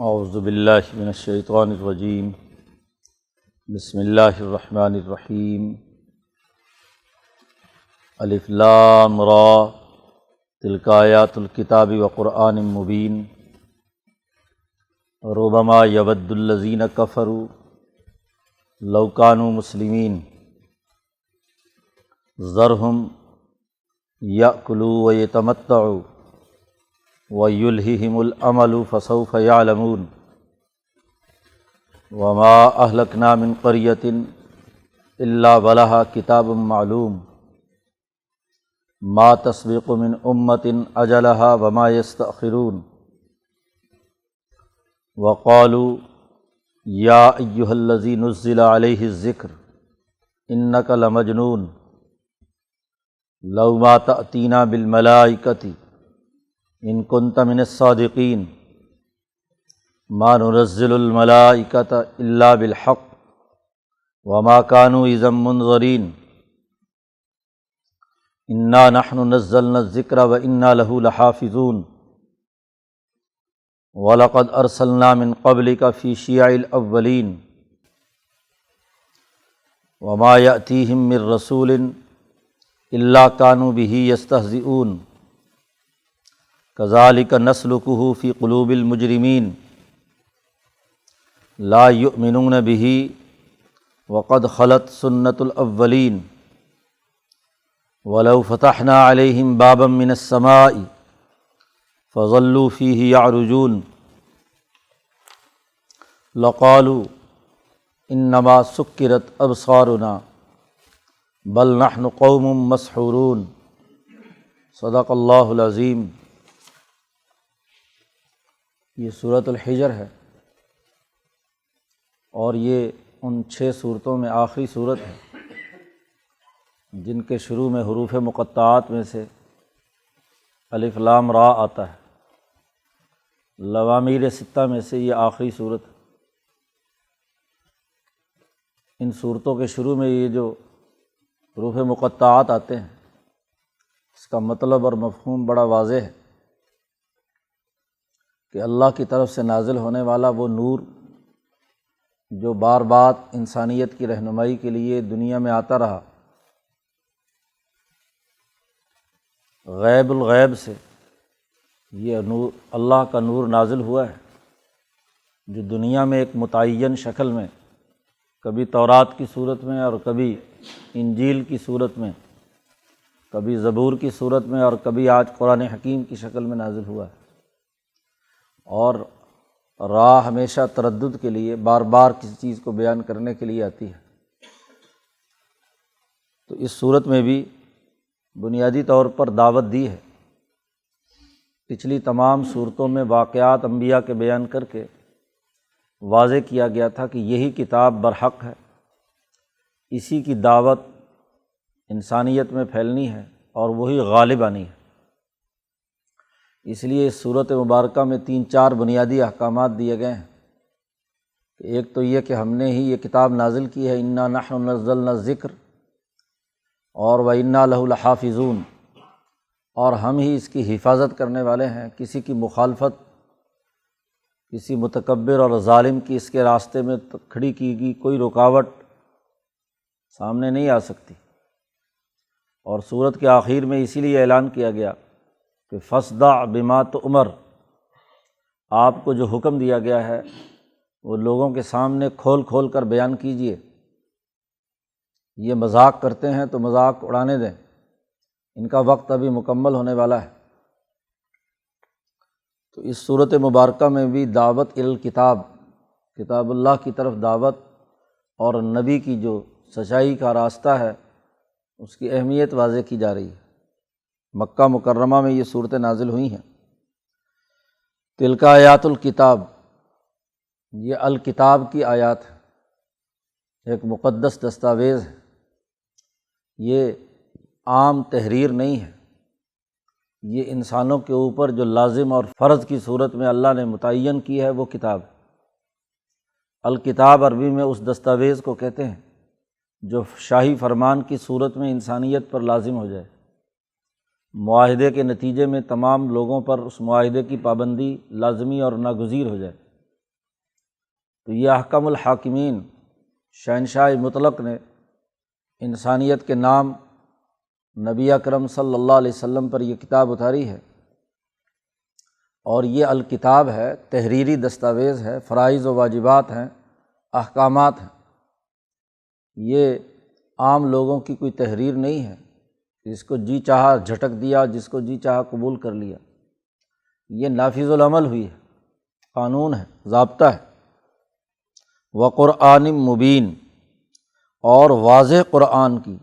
اعوذ باللہ من الشیطان الرجیم بسم اللہ الرحمن الرحیم الف لام را تلک آیات الکتاب وقرآن مبین ربما یود الذین کفروا لو کانوا مسلمین ذرہم یأکلوا ویتمتعوا وَيُلْهِهِمُ الْأَمَلُ فَسَوْفَ يَعْلَمُونَ وَمَا أَهْلَكْنَا مِنْ قَرْيَةٍ إِلَّا وَلَهَا كِتَابٌ مَعْلُومٌ مَا تَسْبِقُ مِنْ أُمَّةٍ أَجَلَهَا وَمَا يَسْتَأْخِرُونَ وَقَالُوا يَا أَيُّهَا الَّذِي نُزِّلَ عَلَيْهِ الذِّكْرُ إِنَّكَ لَمَجْنُونٌ لَوْ مَا تَأْتِينَا بِالْمَلَائِكَةِ ان کنت من الصادقین ما ننزل الملائکۃ الا بالحق وما كانوا اذا منظرین انا نحن نزلنا الذکر وانا له لحافظون ولقد ارسلنا من قبلك في شیع الاولین وما یأتیہم من رسول الا كانوا به یستہزئون کذالک نسلکہ فی قلوب المجرمین لا یؤمنون بہ وقد خلت سنت الاولین ولو فتحنا علیہم بابا من السماء فظلوا فیہ یعرجون لقالوا انما سکرت ابصارنا بل نحن قوم مسحورون صدق اللہ العظیم۔ یہ سورۃ الحجر ہے اور یہ ان 6 صورتوں میں آخری صورت ہے جن کے شروع میں حروف مقطعات میں سے الف لام را آتا ہے۔ لوامیر 6 میں سے یہ آخری صورت ہے۔ ان صورتوں کے شروع میں یہ جو حروف مقطعات آتے ہیں اس کا مطلب اور مفہوم بڑا واضح ہے کہ اللہ کی طرف سے نازل ہونے والا وہ نور جو بار بار انسانیت کی رہنمائی کے لیے دنیا میں آتا رہا، غیب الغیب سے یہ نور اللہ کا نور نازل ہوا ہے جو دنیا میں ایک متعین شکل میں کبھی تورات کی صورت میں اور کبھی انجیل کی صورت میں، کبھی زبور کی صورت میں اور کبھی آج قرآن حکیم کی شکل میں نازل ہوا ہے، اور راہ ہمیشہ تردد کے لیے بار بار کسی چیز کو بیان کرنے کے لیے آتی ہے۔ تو اس صورت میں بھی بنیادی طور پر دعوت دی ہے۔ پچھلی تمام صورتوں میں واقعات انبیاء کے بیان کر کے واضح کیا گیا تھا کہ یہی کتاب برحق ہے، اسی کی دعوت انسانیت میں پھیلنی ہے اور وہی غالب آنی ہے۔ اس لیے اس صورت مبارکہ میں 3-4 بنیادی احکامات دیے گئے ہیں کہ ایک تو یہ کہ ہم نے ہی یہ کتاب نازل کی ہے، انا نحن نزلنا الذکر، اور وَإِنَّا لَهُ لَحَافِظُونَ، اور ہم ہی اس کی حفاظت کرنے والے ہیں۔ کسی کی مخالفت، کسی متکبر اور ظالم کی اس کے راستے میں کھڑی کی گئی کوئی رکاوٹ سامنے نہیں آ سکتی۔ اور صورت کے آخر میں اسی لیے اعلان کیا گیا کہ فَاصْدَعْ بِمَا تُؤْمَرُ، آپ کو جو حکم دیا گیا ہے وہ لوگوں کے سامنے کھول کھول کر بیان کیجیے۔ یہ مذاق کرتے ہیں تو مذاق اڑانے دیں، ان کا وقت ابھی مکمل ہونے والا ہے۔ تو اس صورت مبارکہ میں بھی دعوت الکتاب، کتاب اللہ کی طرف دعوت، اور نبی کی جو سچائی کا راستہ ہے اس کی اہمیت واضح کی جا رہی ہے۔ مکہ مکرمہ میں یہ صورتیں نازل ہوئی ہیں۔ تلک آیات الکتاب، یہ الکتاب کی آیات ہے، ایک مقدس دستاویز ہے، یہ عام تحریر نہیں ہے، یہ انسانوں کے اوپر جو لازم اور فرض کی صورت میں اللہ نے متعین کی ہے وہ کتاب ہے۔ الکتاب عربی میں اس دستاویز کو کہتے ہیں جو شاہی فرمان کی صورت میں انسانیت پر لازم ہو جائے، معاہدے کے نتیجے میں تمام لوگوں پر اس معاہدے کی پابندی لازمی اور ناگزیر ہو جائے۔ تو یہ احکم الحاکمین شہنشاہ مطلق نے انسانیت کے نام نبی اکرم صلی اللہ علیہ وسلم پر یہ کتاب اتاری ہے، اور یہ الکتاب ہے، تحریری دستاویز ہے، فرائض و واجبات ہیں، احکامات ہیں۔ یہ عام لوگوں کی کوئی تحریر نہیں ہے، جس کو جی چاہا جھٹک دیا، جس کو جی چاہا قبول کر لیا۔ یہ نافذ العمل ہوئی ہے، قانون ہے، ضابطہ ہے۔ وقرآن مبین، اور واضح قرآن کی،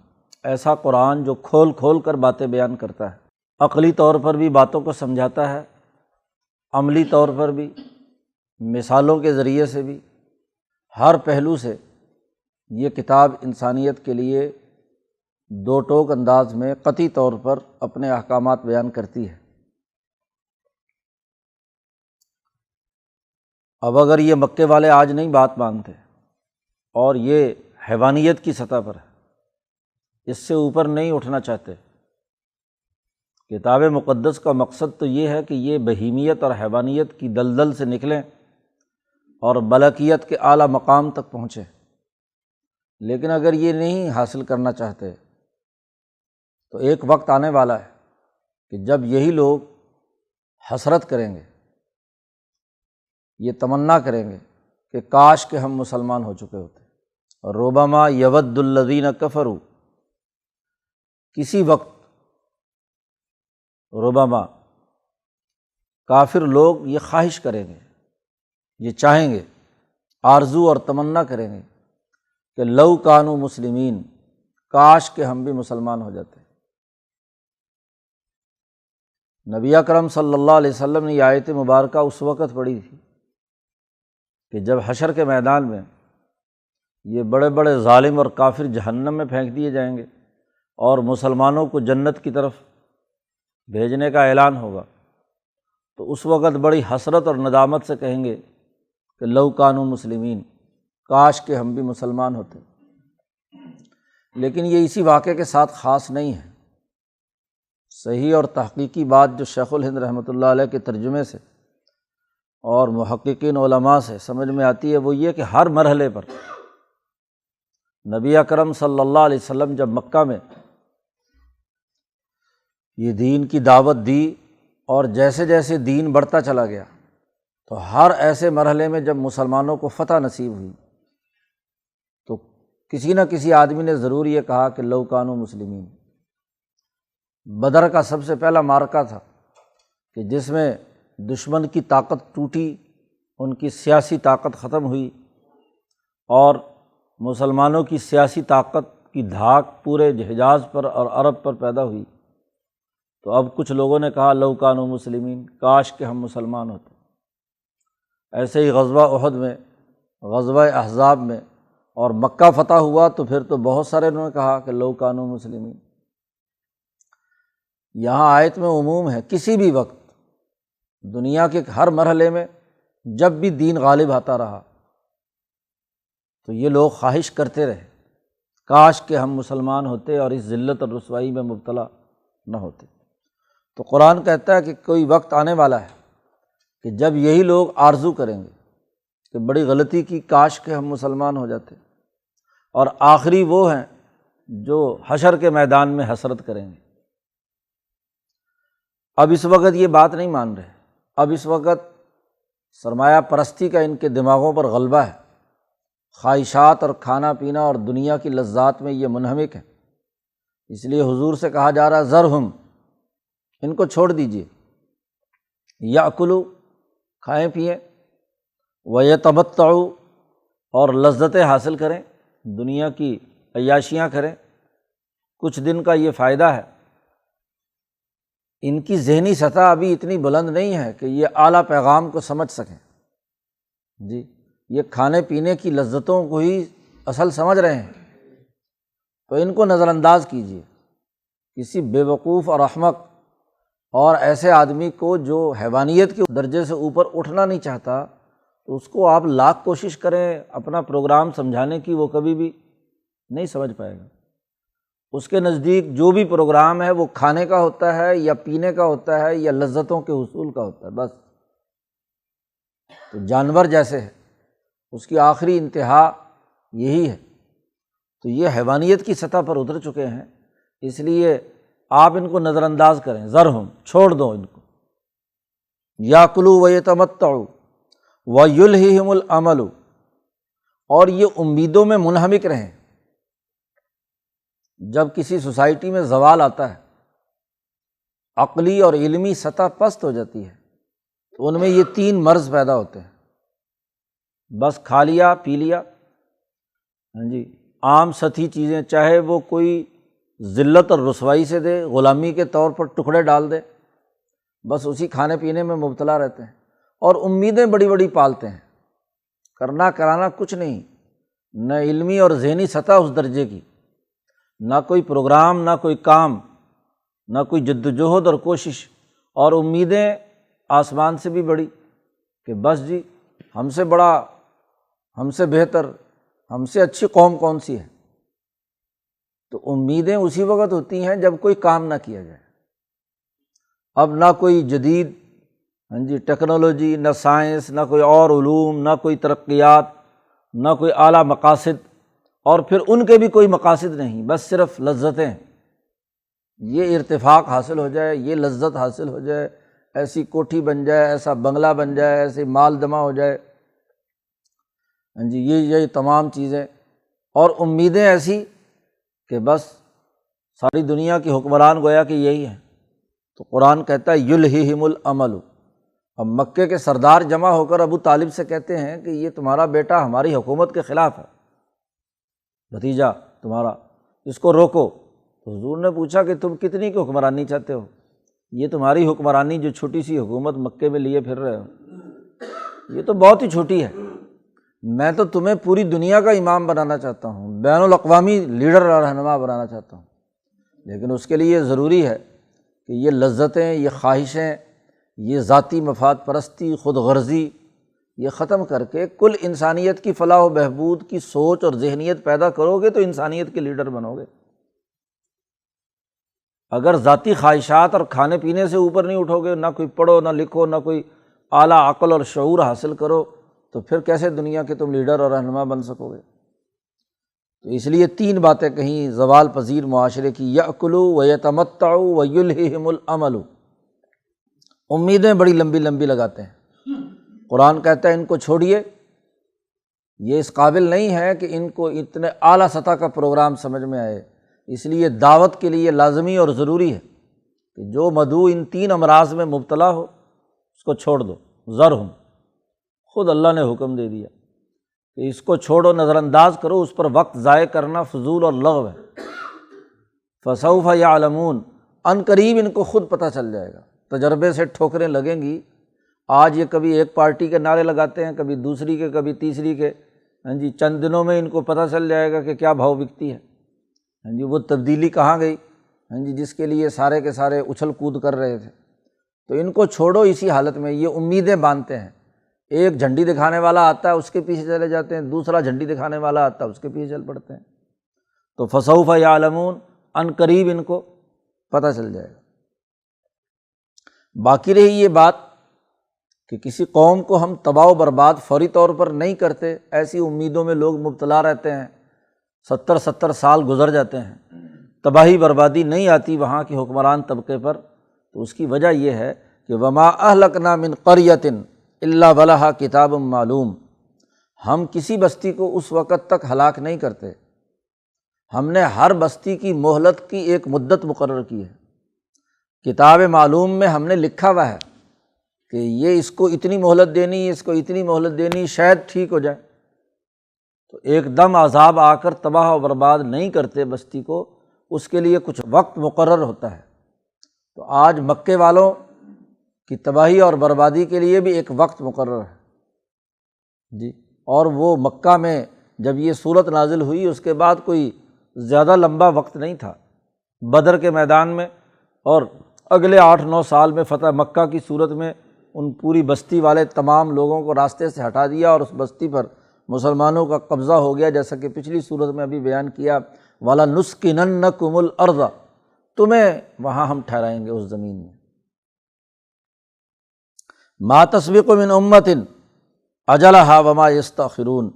ایسا قرآن جو کھول کھول کر باتیں بیان کرتا ہے، عقلی طور پر بھی باتوں کو سمجھاتا ہے، عملی طور پر بھی، مثالوں کے ذریعے سے بھی، ہر پہلو سے یہ کتاب انسانیت کے لیے دو ٹوک انداز میں قطعی طور پر اپنے احکامات بیان کرتی ہے۔ اب اگر یہ مکے والے آج نہیں بات مانتے اور یہ حیوانیت کی سطح پر ہے، اس سے اوپر نہیں اٹھنا چاہتے، کتاب مقدس کا مقصد تو یہ ہے کہ یہ بہیمیت اور حیوانیت کی دلدل سے نکلیں اور ملکیت کے اعلیٰ مقام تک پہنچیں، لیکن اگر یہ نہیں حاصل کرنا چاہتے تو ایک وقت آنے والا ہے کہ جب یہی لوگ حسرت کریں گے، یہ تمنا کریں گے کہ کاش کہ ہم مسلمان ہو چکے ہوتے۔ ربما یود الذین کفروا، کسی وقت ربما کافر لوگ یہ خواہش کریں گے، یہ چاہیں گے، آرزو اور تمنا کریں گے کہ لو کانوا مسلمین، کاش کہ ہم بھی مسلمان ہو جاتے۔ نبی اکرم صلی اللہ علیہ وسلم نے یہ آیت مبارکہ اس وقت پڑھی تھی کہ جب حشر کے میدان میں یہ بڑے بڑے ظالم اور کافر جہنم میں پھینک دیے جائیں گے اور مسلمانوں کو جنت کی طرف بھیجنے کا اعلان ہوگا، تو اس وقت بڑی حسرت اور ندامت سے کہیں گے کہ لو کانوا مسلمین، کاش کہ ہم بھی مسلمان ہوتے۔ لیکن یہ اسی واقعے کے ساتھ خاص نہیں ہے۔ صحیح اور تحقیقی بات جو شیخ الہند رحمۃ اللہ علیہ کے ترجمے سے اور محققین علماء سے سمجھ میں آتی ہے وہ یہ کہ ہر مرحلے پر نبی اکرم صلی اللہ علیہ وسلم جب مکہ میں یہ دین کی دعوت دی اور جیسے جیسے دین بڑھتا چلا گیا تو ہر ایسے مرحلے میں جب مسلمانوں کو فتح نصیب ہوئی تو کسی نہ کسی آدمی نے ضرور یہ کہا کہ لو کانوا مسلمین۔ بدر کا سب سے پہلا معرکہ تھا کہ جس میں دشمن کی طاقت ٹوٹی، ان کی سیاسی طاقت ختم ہوئی اور مسلمانوں کی سیاسی طاقت کی دھاک پورے حجاز پر اور عرب پر پیدا ہوئی۔ تو اب کچھ لوگوں نے کہا لو کانوا مسلمین، کاش کہ ہم مسلمان ہوتے۔ ایسے ہی غزوہ احد میں، غزوہ احزاب میں اور مکہ فتح ہوا تو پھر تو بہت سارے انہوں نے کہا کہ لو کانوا مسلمین۔ یہاں آیت میں عموم ہے، کسی بھی وقت دنیا کے ہر مرحلے میں جب بھی دین غالب آتا رہا تو یہ لوگ خواہش کرتے رہے کاش کہ ہم مسلمان ہوتے اور اس ذلت اور رسوائی میں مبتلا نہ ہوتے۔ تو قرآن کہتا ہے کہ کوئی وقت آنے والا ہے کہ جب یہی لوگ آرزو کریں گے کہ بڑی غلطی کی، کاش کہ ہم مسلمان ہو جاتے، اور آخری وہ ہیں جو حشر کے میدان میں حسرت کریں گے۔ اب اس وقت یہ بات نہیں مان رہے، اب اس وقت سرمایہ پرستی کا ان کے دماغوں پر غلبہ ہے، خواہشات اور کھانا پینا اور دنیا کی لذات میں یہ منہمک ہے۔ اس لیے حضور سے کہا جا رہا ہے ذرہم، ان کو چھوڑ دیجیے، یاکلوا، کھائیں پئیں، ویتمتعوا، اور لذتیں حاصل کریں، دنیا کی عیاشیاں کریں، کچھ دن کا یہ فائدہ ہے۔ ان کی ذہنی سطح ابھی اتنی بلند نہیں ہے کہ یہ اعلیٰ پیغام کو سمجھ سکیں۔ جی، یہ کھانے پینے کی لذتوں کو ہی اصل سمجھ رہے ہیں، تو ان کو نظر انداز کیجیے۔ کسی بے وقوف اور احمق اور ایسے آدمی کو جو حیوانیت کے درجے سے اوپر اٹھنا نہیں چاہتا، تو اس کو آپ لاکھ کوشش کریں اپنا پروگرام سمجھانے کی، وہ کبھی بھی نہیں سمجھ پائے گا۔ اس کے نزدیک جو بھی پروگرام ہے وہ کھانے کا ہوتا ہے یا پینے کا ہوتا ہے یا لذتوں کے حصول کا ہوتا ہے، بس۔ تو جانور جیسے ہے، اس کی آخری انتہا یہی ہے۔ تو یہ حیوانیت کی سطح پر اتر چکے ہیں، اس لیے آپ ان کو نظر انداز کریں، ذرہم، چھوڑ دو ان کو، یاکلوا ویتمتعوا ویلہہم الامل، اور یہ امیدوں میں منہمک رہیں۔ جب کسی سوسائٹی میں زوال آتا ہے، عقلی اور علمی سطح پست ہو جاتی ہے، تو ان میں یہ تین مرض پیدا ہوتے ہیں، بس کھا لیا پی لیا، ہاں جی، عام سطحی چیزیں، چاہے وہ کوئی ذلت اور رسوائی سے دے، غلامی کے طور پر ٹکڑے ڈال دے، بس اسی کھانے پینے میں مبتلا رہتے ہیں، اور امیدیں بڑی بڑی پالتے ہیں، کرنا کرانا کچھ نہیں، نہ علمی اور ذہنی سطح اس درجے کی، نہ کوئی پروگرام، نہ کوئی کام، نہ کوئی جد وجہد اور کوشش، اور امیدیں آسمان سے بھی بڑی کہ بس جی ہم سے بڑا، ہم سے بہتر، ہم سے اچھی قوم کون سی ہے۔ تو امیدیں اسی وقت ہوتی ہیں جب کوئی کام نہ کیا جائے۔ اب نہ کوئی جدید ٹیکنالوجی، نہ سائنس، نہ کوئی اور علوم، نہ کوئی ترقیات، نہ کوئی اعلیٰ مقاصد، اور پھر ان کے بھی کوئی مقاصد نہیں، بس صرف لذتیں، یہ ارتفاق حاصل ہو جائے، یہ لذت حاصل ہو جائے، ایسی کوٹھی بن جائے، ایسا بنگلہ بن جائے، ایسے مال جمع ہو جائے، یہ تمام چیزیں، اور امیدیں ایسی کہ بس ساری دنیا کی حکمران گویا کہ یہی ہیں۔ تو قرآن کہتا ہے یلہہم الامل۔ اب مکے کے سردار جمع ہو کر ابو طالب سے کہتے ہیں کہ یہ تمہارا بیٹا ہماری حکومت کے خلاف ہے، بھتیجا تمہارا، اس کو روکو۔ تو حضور نے پوچھا کہ تم کتنی کی حکمرانی چاہتے ہو؟ یہ تمہاری حکمرانی جو چھوٹی سی حکومت مکے میں لیے پھر رہے ہو، یہ تو بہت ہی چھوٹی ہے، میں تو تمہیں پوری دنیا کا امام بنانا چاہتا ہوں، بین الاقوامی لیڈر اور رہنما بنانا چاہتا ہوں، لیکن اس کے لیے ضروری ہے کہ یہ لذتیں، یہ خواہشیں، یہ ذاتی مفاد پرستی، خود غرضی، یہ ختم کر کے کل انسانیت کی فلاح و بہبود کی سوچ اور ذہنیت پیدا کرو گے تو انسانیت کے لیڈر بنو گے۔ اگر ذاتی خواہشات اور کھانے پینے سے اوپر نہیں اٹھو گے، نہ کوئی پڑھو، نہ لکھو، نہ کوئی اعلیٰ عقل اور شعور حاصل کرو، تو پھر کیسے دنیا کے تم لیڈر اور رہنما بن سکو گے؟ تو اس لیے تین باتیں کہیں زوال پذیر معاشرے کی، یأکلوا ویتمتعوا ویلہہم الامل۔ امیدیں بڑی لمبی لمبی لگاتے ہیں، قرآن کہتا ہے ان کو چھوڑیے، یہ اس قابل نہیں ہے کہ ان کو اتنے اعلیٰ سطح کا پروگرام سمجھ میں آئے، اس لیے دعوت کے لیے لازمی اور ضروری ہے کہ جو مدعو ان تین امراض میں مبتلا ہو اس کو چھوڑ دو، ذرہم، خود اللہ نے حکم دے دیا کہ اس کو چھوڑو، نظر انداز کرو، اس پر وقت ضائع کرنا فضول اور لغو ہے۔ فسوف یعلمون، ان قریب ان کو خود پتہ چل جائے گا، تجربے سے ٹھوکریں لگیں گی۔ آج یہ کبھی ایک پارٹی کے نعرے لگاتے ہیں، کبھی دوسری کے، کبھی تیسری کے، چند دنوں میں ان کو پتہ چل جائے گا کہ کیا بھاؤ بکتی ہے، وہ تبدیلی کہاں گئی، جس کے لیے سارے کے سارے اچھل کود کر رہے تھے۔ تو ان کو چھوڑو اسی حالت میں، یہ امیدیں باندھتے ہیں، ایک جھنڈی دکھانے والا آتا ہے اس کے پیچھے چلے جاتے ہیں، دوسرا جھنڈی دکھانے والا آتا ہے اس کے پیچھے چل پڑتے ہیں۔ تو فسوف یعلمون، ان قریب ان کو پتہ چل جائے گا۔ باقی رہی یہ بات کہ کسی قوم کو ہم تباہ و برباد فوری طور پر نہیں کرتے، ایسی امیدوں میں لوگ مبتلا رہتے ہیں، 70 سال گزر جاتے ہیں، تباہی بربادی نہیں آتی وہاں کے حکمران طبقے پر، تو اس کی وجہ یہ ہے کہ وما اہلکنا من قریۃ الا ولہا کتاب معلوم، ہم کسی بستی کو اس وقت تک ہلاک نہیں کرتے، ہم نے ہر بستی کی مہلت کی ایک مدت مقرر کی ہے، کتاب معلوم میں ہم نے لکھا ہوا ہے کہ یہ اس کو اتنی مہلت دینی، اس کو اتنی مہلت دینی، شاید ٹھیک ہو جائے۔ تو ایک دم عذاب آ کر تباہ و برباد نہیں کرتے بستی کو، اس کے لیے کچھ وقت مقرر ہوتا ہے۔ تو آج مکے والوں کی تباہی اور بربادی کے لیے بھی ایک وقت مقرر ہے جی، اور وہ مکہ میں جب یہ صورت نازل ہوئی اس کے بعد کوئی زیادہ لمبا وقت نہیں تھا، بدر کے میدان میں اور اگلے 8-9 سال میں فتح مکہ کی صورت میں ان پوری بستی والے تمام لوگوں کو راستے سے ہٹا دیا اور اس بستی پر مسلمانوں کا قبضہ ہو گیا، جیسا کہ پچھلی صورت میں ابھی بیان کیا، وَلَنُسْكِنَنَّكُمُ الْأَرْضَ، تمہیں وہاں ہم ٹھہرائیں گے اس زمین میں۔ مَا تَسْبِقُ مِنْ أُمَّةٍ، اجلھا وما یستاخرون،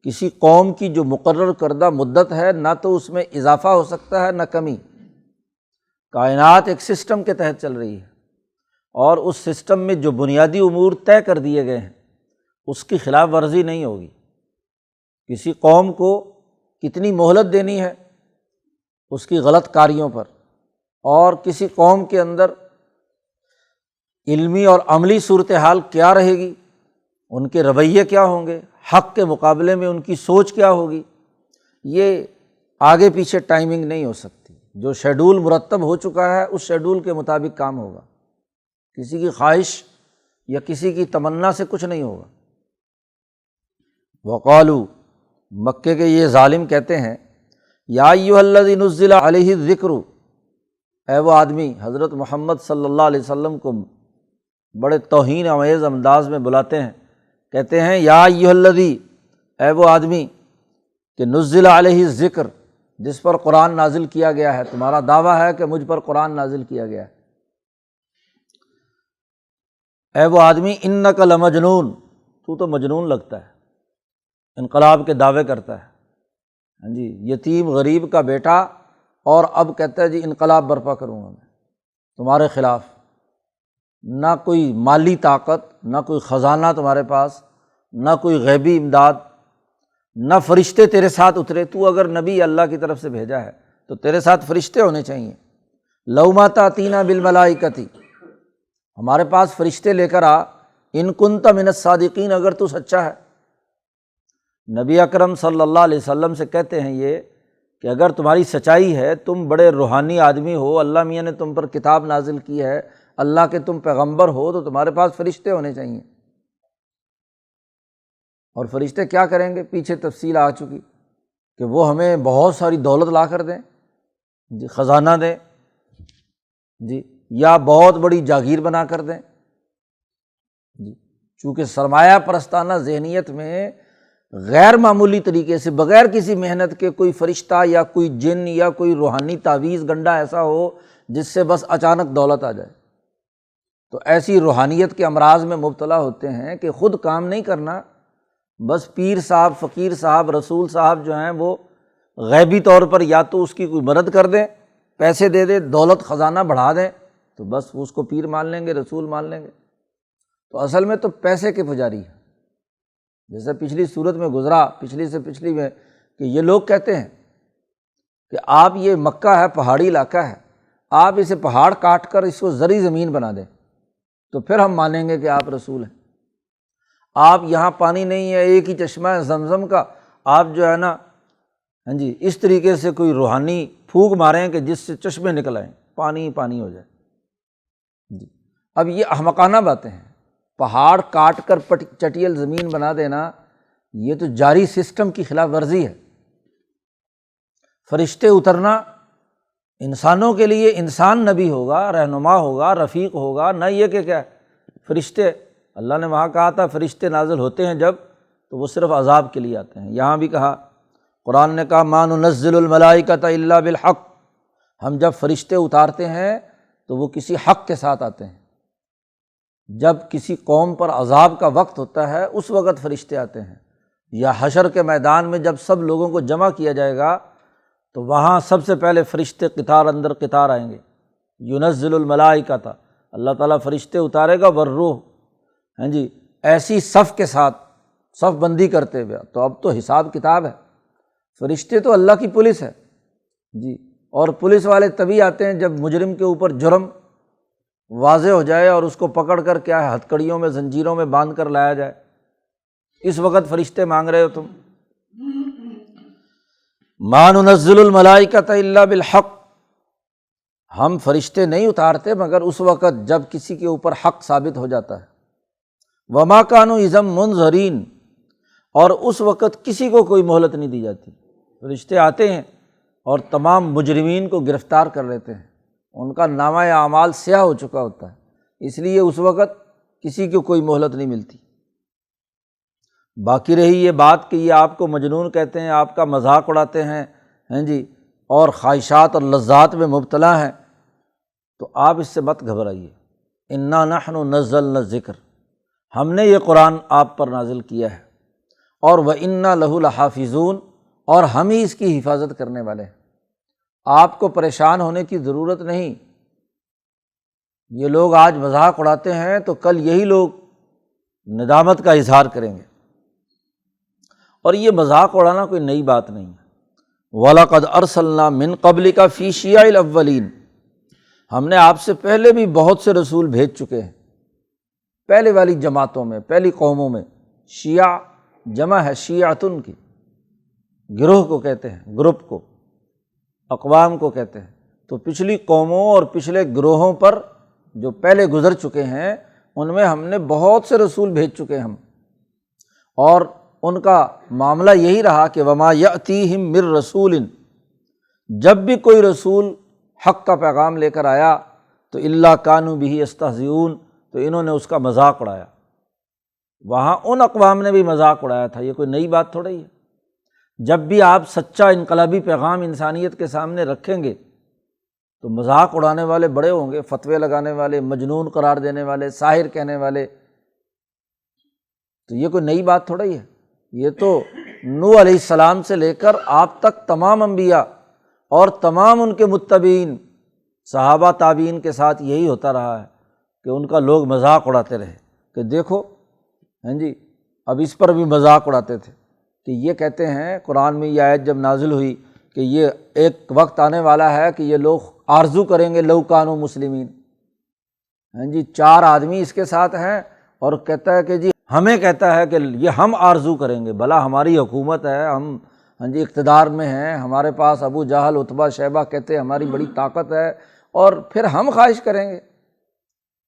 کسی قوم کی جو مقرر کردہ مدت ہے نہ تو اس میں اضافہ ہو سکتا ہے نہ کمی۔ کائنات ایک سسٹم کے تحت چل رہی ہے، اور اس سسٹم میں جو بنیادی امور طے کر دیے گئے ہیں اس کی خلاف ورزی نہیں ہوگی۔ کسی قوم کو کتنی مہلت دینی ہے اس کی غلط کاریوں پر، اور کسی قوم کے اندر علمی اور عملی صورتحال کیا رہے گی، ان کے رویے کیا ہوں گے، حق کے مقابلے میں ان کی سوچ کیا ہوگی، یہ آگے پیچھے ٹائمنگ نہیں ہو سکتی۔ جو شیڈول مرتب ہو چکا ہے اس شیڈول کے مطابق کام ہوگا، کسی کی خواہش یا کسی کی تمنا سے کچھ نہیں ہوگا۔ وقالو، مکے کے یہ ظالم کہتے ہیں، یا ایھا الذی نزل علیہ الذکر، اے وہ آدمی، حضرت محمد صلی اللہ علیہ وسلم کو بڑے توہین آمیز انداز میں بلاتے ہیں، کہتے ہیں یا ایھا الذی، اے وہ آدمی کہ نزل علیہ الذکر، جس پر قرآن نازل کیا گیا ہے، تمہارا دعویٰ ہے کہ مجھ پر قرآن نازل کیا گیا ہے، اے وہ آدمی انک لمجنون، تو مجنون لگتا ہے، انقلاب کے دعوے کرتا ہے، ہاں جی، یتیم غریب کا بیٹا، اور اب کہتا ہے جی انقلاب برپا کروں گا میں تمہارے خلاف، نہ کوئی مالی طاقت، نہ کوئی خزانہ تمہارے پاس، نہ کوئی غیبی امداد، نہ فرشتے تیرے ساتھ اترے۔ تو اگر نبی اللہ کی طرف سے بھیجا ہے تو تیرے ساتھ فرشتے ہونے چاہیے۔ لو ما تأتینا بالملائکۃ، ہمارے پاس فرشتے لے کر آ، ان کنت من الصادقین، اگر تو سچا ہے۔ نبی اکرم صلی اللہ علیہ وسلم سے کہتے ہیں یہ کہ اگر تمہاری سچائی ہے، تم بڑے روحانی آدمی ہو، اللہ میاں نے تم پر کتاب نازل کی ہے، اللہ کے تم پیغمبر ہو، تو تمہارے پاس فرشتے ہونے چاہیے۔ اور فرشتے کیا کریں گے؟ پیچھے تفصیل آ چکی کہ وہ ہمیں بہت ساری دولت لا کر دیں، جی، خزانہ دیں، جی، یا بہت بڑی جاگیر بنا کر دیں، جی، چونکہ سرمایہ پرستانہ ذہنیت میں غیر معمولی طریقے سے بغیر کسی محنت کے کوئی فرشتہ یا کوئی جن یا کوئی روحانی تعویذ گنڈا ایسا ہو جس سے بس اچانک دولت آ جائے، تو ایسی روحانیت کے امراض میں مبتلا ہوتے ہیں کہ خود کام نہیں کرنا، بس پیر صاحب، فقیر صاحب، رسول صاحب جو ہیں وہ غیبی طور پر یا تو اس کی کوئی مدد کر دیں، پیسے دے دیں، دولت خزانہ بڑھا دیں، تو بس اس کو پیر مان لیں گے، رسول مان لیں گے۔ تو اصل میں تو پیسے کے پجاری ہیں، جیسے پچھلی صورت میں گزرا، پچھلی سے پچھلی میں، کہ یہ لوگ کہتے ہیں کہ آپ، یہ مکہ ہے، پہاڑی علاقہ ہے، آپ اسے پہاڑ کاٹ کر اس کو زرعی زمین بنا دیں تو پھر ہم مانیں گے کہ آپ رسول ہیں۔ آپ یہاں پانی نہیں ہے، ایک ہی چشمہ ہے زمزم کا، آپ جو ہے نا، ہاں جی، اس طریقے سے کوئی روحانی پھونک ماریں کہ جس سے چشمے نکل آئیں، پانی پانی ہو جائے، جی۔ اب یہ احمقانہ باتیں ہیں، پہاڑ کاٹ کر چٹیل زمین بنا دینا، یہ تو جاری سسٹم کی خلاف ورزی ہے۔ فرشتے اترنا انسانوں کے لیے، انسان نبی ہوگا، رہنما ہوگا، رفیق ہوگا، نہ یہ کہ کیا فرشتے، اللہ نے وہاں کہا تھا فرشتے نازل ہوتے ہیں جب، تو وہ صرف عذاب کے لیے آتے ہیں۔ یہاں بھی کہا، قرآن نے کہا ما ننزل الملائکۃ الا بالحق، ہم جب فرشتے اتارتے ہیں تو وہ کسی حق کے ساتھ آتے ہیں۔ جب کسی قوم پر عذاب کا وقت ہوتا ہے اس وقت فرشتے آتے ہیں، یا حشر کے میدان میں جب سب لوگوں کو جمع کیا جائے گا تو وہاں سب سے پہلے فرشتے قطار اندر قطار آئیں گے، ینزل الملائکۃ، اللہ تعالیٰ فرشتے اتارے گا، والروح، ہاں جی، ایسی صف کے ساتھ، صف بندی کرتے ہوئے۔ تو اب تو حساب کتاب ہے، فرشتے تو اللہ کی پولیس ہے، جی، اور پولیس والے تبھی آتے ہیں جب مجرم کے اوپر جرم واضح ہو جائے اور اس کو پکڑ کر کیا ہے ہتھکڑیوں میں، زنجیروں میں باندھ کر لایا جائے، اس وقت فرشتے مانگ رہے ہو تم۔ ما ننزل الملائکۃ الا بالحق، ہم فرشتے نہیں اتارتے مگر اس وقت جب کسی کے اوپر حق ثابت ہو جاتا ہے۔ وما كانوا اذا منظرین، اور اس وقت کسی کو کوئی مہلت نہیں دی جاتی، فرشتے آتے ہیں اور تمام مجرمین کو گرفتار کر لیتے ہیں، ان کا نامہ اعمال سیاہ ہو چکا ہوتا ہے، اس لیے اس وقت کسی کو کوئی مہلت نہیں ملتی۔ باقی رہی یہ بات کہ یہ آپ کو مجنون کہتے ہیں، آپ کا مذاق اڑاتے ہیں، ہیں جی، اور خواہشات اور لذات میں مبتلا ہیں، تو آپ اس سے مت گھبرائیے۔ انا نحن نزلنا الذکر، ہم نے یہ قرآن آپ پر نازل کیا ہے، اور وَإِنَّا لَهُ لَحَافِظُونَ، اور ہم ہی اس کی حفاظت کرنے والے ہیں۔ آپ کو پریشان ہونے کی ضرورت نہیں۔ یہ لوگ آج مذاق اڑاتے ہیں تو کل یہی لوگ ندامت کا اظہار کریں گے، اور یہ مذاق اڑانا کوئی نئی بات نہیں ہے۔ وَلَقَدْ أَرْسَلْنَا مِن قَبْلِكَ فِي شِيَعِ الْأَوَّلِينَ، ہم نے آپ سے پہلے بھی بہت سے رسول بھیج چکے ہیں، پہلے والی جماعتوں میں، پہلی قوموں میں۔ شیعہ جمع ہے شیعتن کی، گروہ کو کہتے ہیں، گروپ کو، اقوام کو کہتے ہیں۔ تو پچھلی قوموں اور پچھلے گروہوں پر جو پہلے گزر چکے ہیں ان میں ہم نے بہت سے رسول بھیج چکے ہم، اور ان کا معاملہ یہی رہا کہ وما یأتیہم من رسول، جب بھی کوئی رسول حق کا پیغام لے کر آیا تو الا کانوا بہ یستہزئون، تو انہوں نے اس کا مذاق اڑایا۔ وہاں ان اقوام نے بھی مذاق اڑایا تھا، یہ کوئی نئی بات تھوڑی ہے۔ جب بھی آپ سچا انقلابی پیغام انسانیت کے سامنے رکھیں گے تو مذاق اڑانے والے بڑے ہوں گے، فتوے لگانے والے، مجنون قرار دینے والے، ساحر کہنے والے۔ تو یہ کوئی نئی بات تھوڑی ہے، یہ تو نوح علیہ السلام سے لے کر آپ تک تمام انبیاء اور تمام ان کے متبعین صحابہ تابعین کے ساتھ یہی ہوتا رہا ہے کہ ان کا لوگ مذاق اڑاتے رہے کہ دیکھو، ہاں جی، اب اس پر بھی مذاق اڑاتے تھے کہ یہ کہتے ہیں، قرآن میں یہ آیت جب نازل ہوئی کہ یہ ایک وقت آنے والا ہے کہ یہ لوگ آرزو کریں گے لو کانوا مسلمین، ہاں جی، 4 آدمی اس کے ساتھ ہیں اور کہتا ہے کہ جی ہمیں کہتا ہے کہ یہ ہم آرزو کریں گے، بھلا ہماری حکومت ہے، ہم ہاں جی اقتدار میں ہیں، ہمارے پاس ابو جہل عتبہ شیبہ کہتے ہیں ہماری بڑی طاقت ہے، اور پھر ہم خواہش کریں گے۔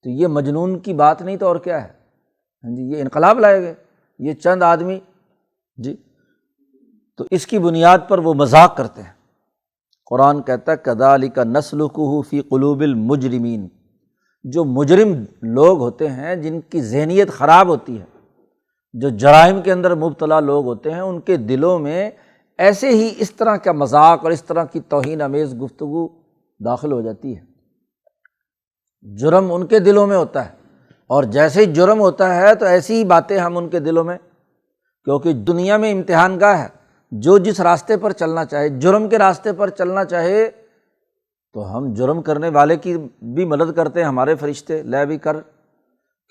تو یہ مجنون کی بات نہیں تو اور کیا ہے؟ ہاں جی، یہ انقلاب لائے گئے یہ چند آدمی، جی۔ تو اس کی بنیاد پر وہ مذاق کرتے ہیں۔ قرآن کہتا ہے کذالک نسلکہ فی قلوب المجرمین، جو مجرم لوگ ہوتے ہیں، جن کی ذہنیت خراب ہوتی ہے، جو جرائم کے اندر مبتلا لوگ ہوتے ہیں، ان کے دلوں میں ایسے ہی اس طرح کا مذاق اور اس طرح کی توہین آمیز گفتگو داخل ہو جاتی ہے۔ جرم ان کے دلوں میں ہوتا ہے، اور جیسے ہی جرم ہوتا ہے تو ایسی ہی باتیں ہم ان کے دلوں میں، کیونکہ دنیا میں امتحان گاہ ہے، جو جس راستے پر چلنا چاہے، جرم کے راستے پر چلنا چاہے تو ہم جرم کرنے والے کی بھی مدد کرتے ہیں، ہمارے فرشتے لے بھی کر،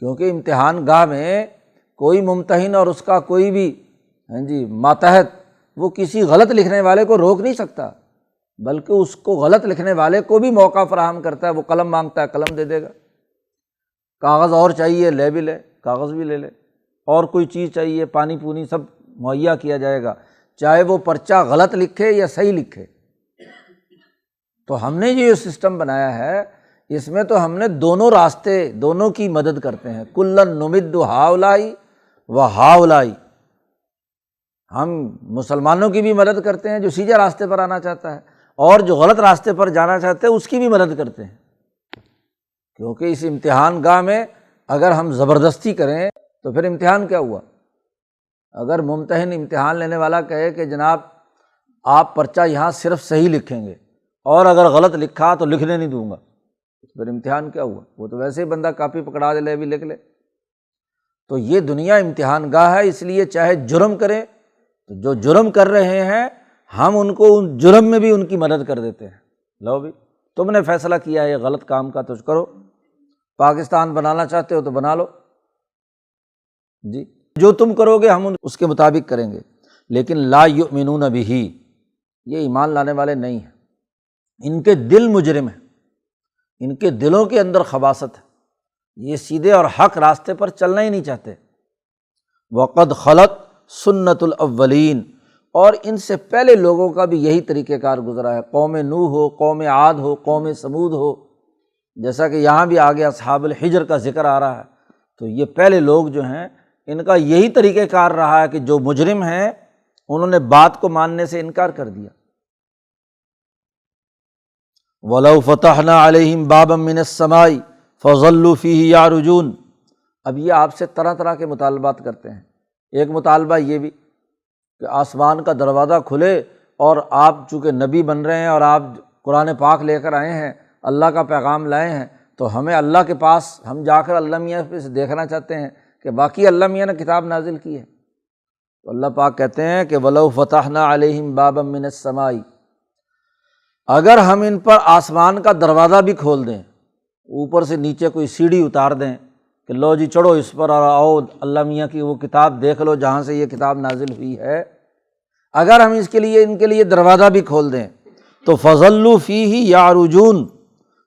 کیونکہ امتحان گاہ میں کوئی ممتحن اور اس کا کوئی بھی ہاں جی ماتحت وہ کسی غلط لکھنے والے کو روک نہیں سکتا، بلکہ اس کو غلط لکھنے والے کو بھی موقع فراہم کرتا ہے۔ وہ قلم مانگتا ہے قلم دے دے گا، کاغذ اور چاہیے لے بھی لے، کاغذ بھی لے لے، اور کوئی چیز چاہیے پانی پونی سب مہیا کیا جائے گا، چاہے وہ پرچہ غلط لکھے یا صحیح لکھے۔ تو ہم نے یہ سسٹم بنایا ہے، اس میں تو ہم نے دونوں راستے، دونوں کی مدد کرتے ہیں، کلن نمد ہؤلاء و ہؤلاء، ہم مسلمانوں کی بھی مدد کرتے ہیں جو سیدھے راستے پر آنا چاہتا ہے، اور جو غلط راستے پر جانا چاہتے ہیں اس کی بھی مدد کرتے ہیں۔ کیونکہ اس امتحان گاہ میں اگر ہم زبردستی کریں تو پھر امتحان کیا ہوا؟ اگر ممتحن امتحان لینے والا کہے کہ جناب آپ پرچہ یہاں صرف صحیح لکھیں گے اور اگر غلط لکھا تو لکھنے نہیں دوں گا، پھر امتحان کیا ہوا؟ وہ تو ویسے ہی بندہ کاپی پکڑا دے لے بھی لکھ لے۔ تو یہ دنیا امتحان گاہ ہے، اس لیے چاہے جرم کریں تو جو جرم کر رہے ہیں ہم ان کو ان جرم میں بھی ان کی مدد کر دیتے ہیں۔ لو بھی تم نے فیصلہ کیا ہے یہ غلط کام کا تو کرو، پاکستان بنانا چاہتے ہو تو بنا لو، جی جو تم کرو گے ہم اس کے مطابق کریں گے، لیکن لا یؤمنون بہ، یہ ایمان لانے والے نہیں ہیں، ان کے دل مجرم ہیں، ان کے دلوں کے اندر خباثت ہے، یہ سیدھے اور حق راستے پر چلنا ہی نہیں چاہتے۔ وقد خلت سنت الاولین، اور ان سے پہلے لوگوں کا بھی یہی طریقہ کار گزرا ہے، قوم نوح ہو، قوم عاد ہو، قوم سمود ہو، جیسا کہ یہاں بھی آگے اصحاب الحجر کا ذکر آ رہا ہے۔ تو یہ پہلے لوگ جو ہیں ان کا یہی طریقہ کار رہا ہے کہ جو مجرم ہیں انہوں نے بات کو ماننے سے انکار کر دیا۔ وَلَوْ فَتَحْنَا عَلَيْهِمْ بَابًا مِّنَ السَّمَاءِ فَظَلُّوا فِيهِ يَعْرُجُونَ، اب یہ آپ سے طرح طرح کے مطالبات کرتے ہیں۔ ایک مطالبہ یہ بھی کہ آسمان کا دروازہ کھلے اور آپ چونکہ نبی بن رہے ہیں اور آپ قرآن پاک لے کر آئے ہیں، اللہ کا پیغام لائے ہیں، تو ہمیں اللہ کے پاس ہم جا کر اللہ میاں سے دیکھنا چاہتے ہیں کہ باقی اللہ میاں نے کتاب نازل کی ہے۔ تو اللہ پاک کہتے ہیں کہ وَلَوْ فَتَحْنَا عَلَيْهِمْ بَابًا مِّنَ السَّمَاءِ، اگر ہم ان پر آسمان کا دروازہ بھی کھول دیں، اوپر سے نیچے کوئی سیڑھی اتار دیں کہ لو جی چڑھو اس پر اور آؤ اللہ میاں کی وہ کتاب دیکھ لو جہاں سے یہ کتاب نازل ہوئی ہے، اگر ہم ان کے لیے دروازہ بھی کھول دیں تو فَظَلُّوا فِيهِ يَعْرُجُونَ،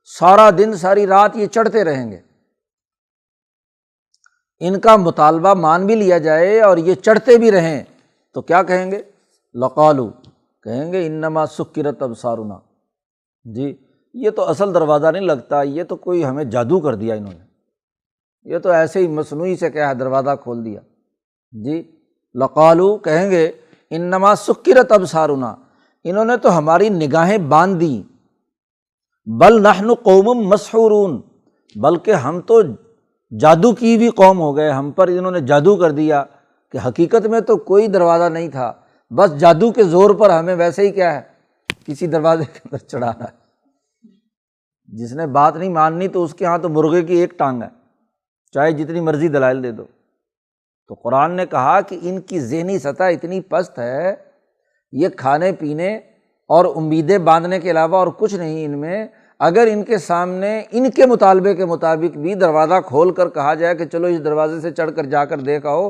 سارا دن ساری رات یہ چڑھتے رہیں گے۔ ان کا مطالبہ مان بھی لیا جائے اور یہ چڑھتے بھی رہیں تو کیا کہیں گے؟ لقالو، کہیں گے انما سکرت ابصارنا، جی یہ تو اصل دروازہ نہیں لگتا، یہ تو کوئی ہمیں جادو کر دیا انہوں نے، یہ تو ایسے ہی مصنوعی سے کیا ہے دروازہ کھول دیا۔ جی لقالو، کہیں گے انما سکرت ابصارنا، انہوں نے تو ہماری نگاہیں باندھ دیں، بل نحن قوم مسحورون، بلکہ ہم تو جادو کی بھی قوم ہو گئے، ہم پر انہوں نے جادو کر دیا کہ حقیقت میں تو کوئی دروازہ نہیں تھا، بس جادو کے زور پر ہمیں ویسے ہی کیا ہے کسی دروازے کے اندر چڑھا رہا ہے۔ جس نے بات نہیں ماننی تو اس کے ہاں تو مرغے کی ایک ٹانگ ہے، چاہے جتنی مرضی دلائل دے دو۔ تو قرآن نے کہا کہ ان کی ذہنی سطح اتنی پست ہے، یہ کھانے پینے اور امیدیں باندھنے کے علاوہ اور کچھ نہیں ان میں، اگر ان کے سامنے ان کے مطالبے کے مطابق بھی دروازہ کھول کر کہا جائے کہ چلو اس دروازے سے چڑھ کر جا کر دیکھ آؤ،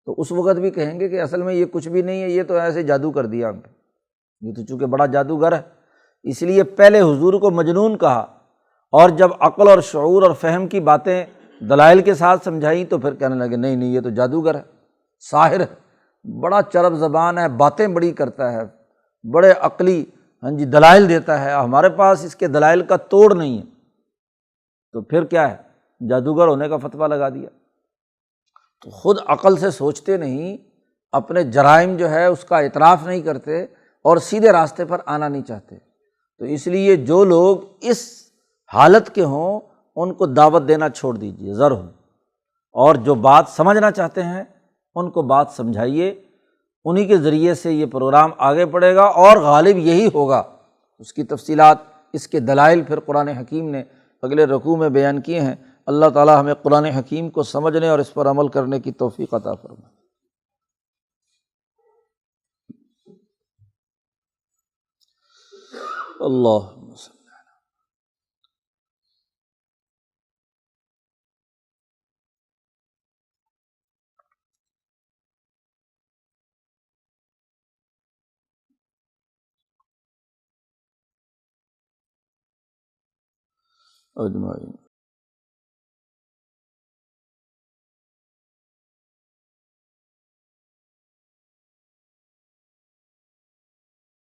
تو اس وقت بھی کہیں گے کہ اصل میں یہ کچھ بھی نہیں ہے، یہ تو ایسے جادو کر دیا ہم پہ، یہ تو چونکہ بڑا جادوگر ہے۔ اس لیے پہلے حضور کو مجنون کہا، اور جب عقل اور شعور اور فہم کی باتیں دلائل کے ساتھ سمجھائیں تو پھر کہنے لگے نہیں نہیں یہ تو جادوگر ہے، ساحر ہے، بڑا چرب زبان ہے، باتیں بڑی کرتا ہے، بڑے عقلی دلائل دیتا ہے، ہمارے پاس اس کے دلائل کا توڑ نہیں ہے، تو پھر کیا ہے جادوگر ہونے کا فتویٰ لگا دیا۔ تو خود عقل سے سوچتے نہیں، اپنے جرائم جو ہے اس کا اعتراف نہیں کرتے اور سیدھے راستے پر آنا نہیں چاہتے۔ تو اس لیے جو لوگ اس حالت کے ہوں ان کو دعوت دینا چھوڑ دیجیے، ذرہم، اور جو بات سمجھنا چاہتے ہیں ان کو بات سمجھائیے، انہی کے ذریعے سے یہ پروگرام آگے بڑھے گا اور غالب یہی ہوگا۔ اس کی تفصیلات، اس کے دلائل پھر قرآن حکیم نے اگلے رکوع میں بیان کیے ہیں۔ اللہ تعالیٰ ہمیں قرآن حکیم کو سمجھنے اور اس پر عمل کرنے کی توفیق عطا فرمائے۔ اللہم صل۔ اجمعین۔